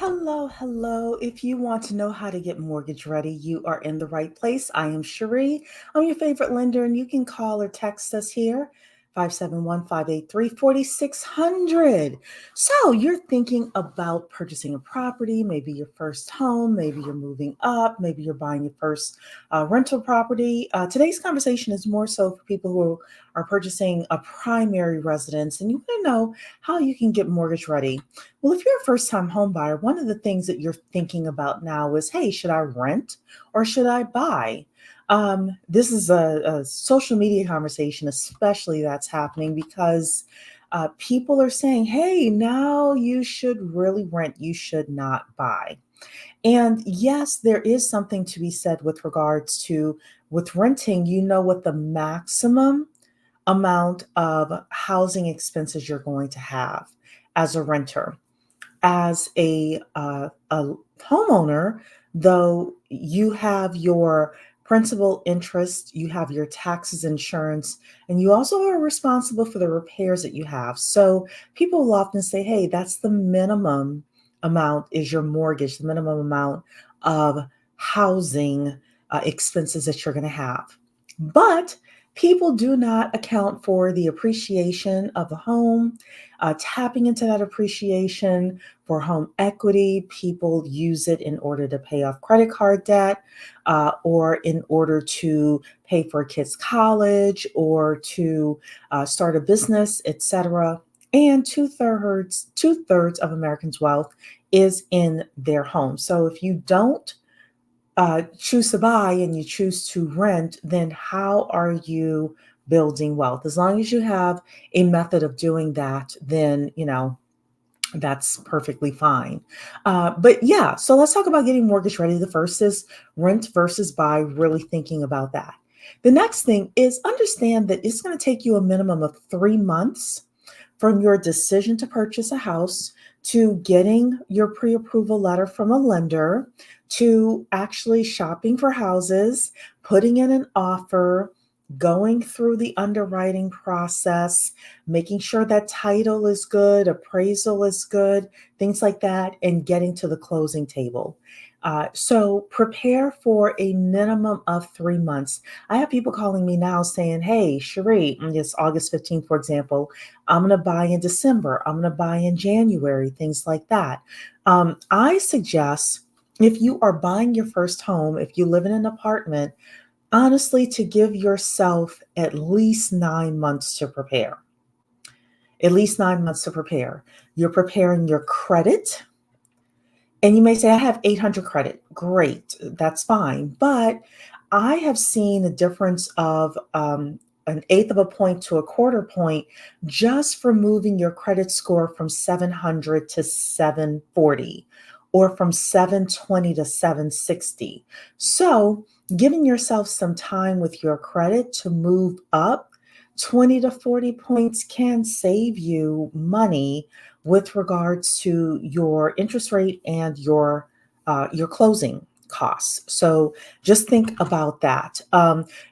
Hello, hello. If you want to know how to get mortgage ready, you are in the right place. I am Cheree. I'm your favorite lender, and you can call or text us here 571-583-4600. So, you're thinking about purchasing a property, maybe your first home, maybe you're moving up, maybe you're buying your first rental property. Today's conversation is more so for people who are purchasing a primary residence, and you want to know how you can get mortgage ready. Well, if you're a first time home buyer, one of the things that you're thinking about now is, hey, should I rent or should I buy? This is a social media conversation, especially that's happening because people are saying, hey, now you should really rent, you should not buy. And yes, there is something to be said with regards to with renting, you know what the maximum amount of housing expenses you're going to have as a renter. As a homeowner, though, you have your principal interest, you have your taxes, insurance, and you also are responsible for the repairs that you have. So people will often say, hey, that's the minimum amount is your mortgage, the minimum amount of housing expenses that you're going to have. But people do not account for the appreciation of the home, tapping into that appreciation for home equity. People use it in order to pay off credit card debt, or in order to pay for kids' college, or to start a business, etc. And two thirds of Americans' wealth is in their home. So if you don't choose to buy and you choose to rent, then how are you building wealth? As long as you have a method of doing that, then that's perfectly fine. But yeah, so let's talk about getting mortgage ready. The first is rent versus buy, really thinking about that. The next thing is understand that it's going to take you a minimum of 3 months from your decision to purchase a house to getting your pre approval letter from a lender to actually shopping for houses, putting in an offer, going through the underwriting process, making sure that title is good, appraisal is good, things like that, and getting to the closing table. So prepare for a minimum of 3 months. I have people calling me now saying, hey, Cheree, it's August 15th, for example, I'm going to buy in December, I'm going to buy in January, things like that. I suggest if you are buying your first home, if you live in an apartment, honestly, to give yourself at least 9 months to prepare. At least 9 months to prepare. You're preparing your credit. And you may say, I have 800 credit. Great, that's fine. But I have seen a difference of an eighth of a point to a quarter point just for moving your credit score from 700 to 740 or from 720 to 760. So, giving yourself some time with your credit to move up 20 to 40 points can save you money with regards to your interest rate and your closing costs. So just think about that.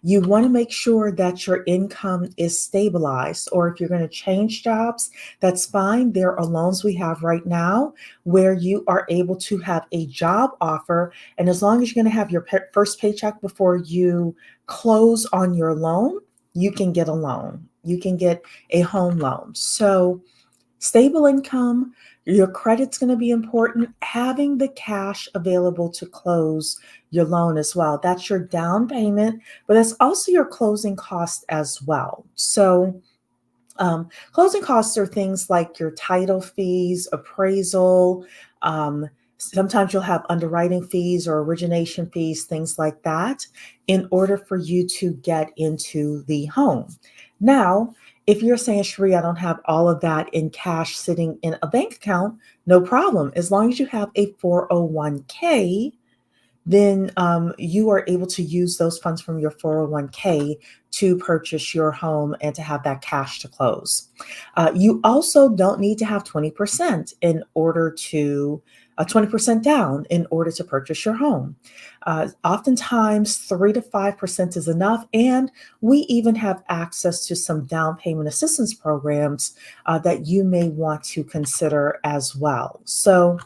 You want to make sure that your income is stabilized, or if you're going to change jobs, that's fine. There are loans we have right now where you are able to have a job offer, and as long as you're going to have your first paycheck before you close on your loan, you can get a loan. You can get a home loan. So stable income, your credit's going to be important. Having the cash available to close your loan as well. That's your down payment, but that's also your closing cost as well. So, closing costs are things like your title fees, appraisal. Sometimes you'll have underwriting fees or origination fees, things like that, in order for you to get into the home. Now, if you're saying, Cheree, I don't have all of that in cash sitting in a bank account, no problem. As long as you have a 401k, then you are able to use those funds from your 401k to purchase your home and to have that cash to close. You also don't need to have 20% in order to 20% down in order to purchase your home. Oftentimes, 3 to 5% is enough, and we even have access to some down payment assistance programs that you may want to consider as well. So,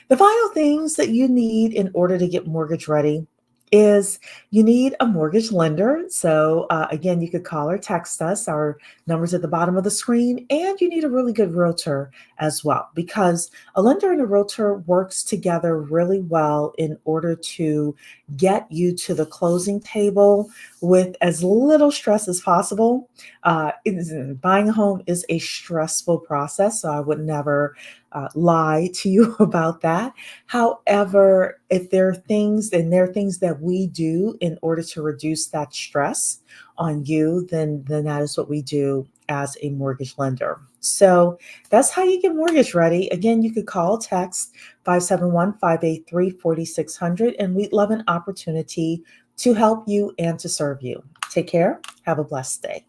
the final things that you need in order to get mortgage ready is you need a mortgage lender. So, again, you could call or text us. Our number's at the bottom of the screen. And you need a really good realtor as well, because a lender and a realtor works together really well in order to get you to the closing table with as little stress as possible. Buying a home is a stressful process, so I would never lie to you about that. However, if there are things, and there are things that we do in order to reduce that stress on you, then that is what we do as a mortgage lender. So that's how you get mortgage ready. Again, you could call, text 571-583-4600, and we'd love an opportunity to help you and to serve you. Take care. Have a blessed day.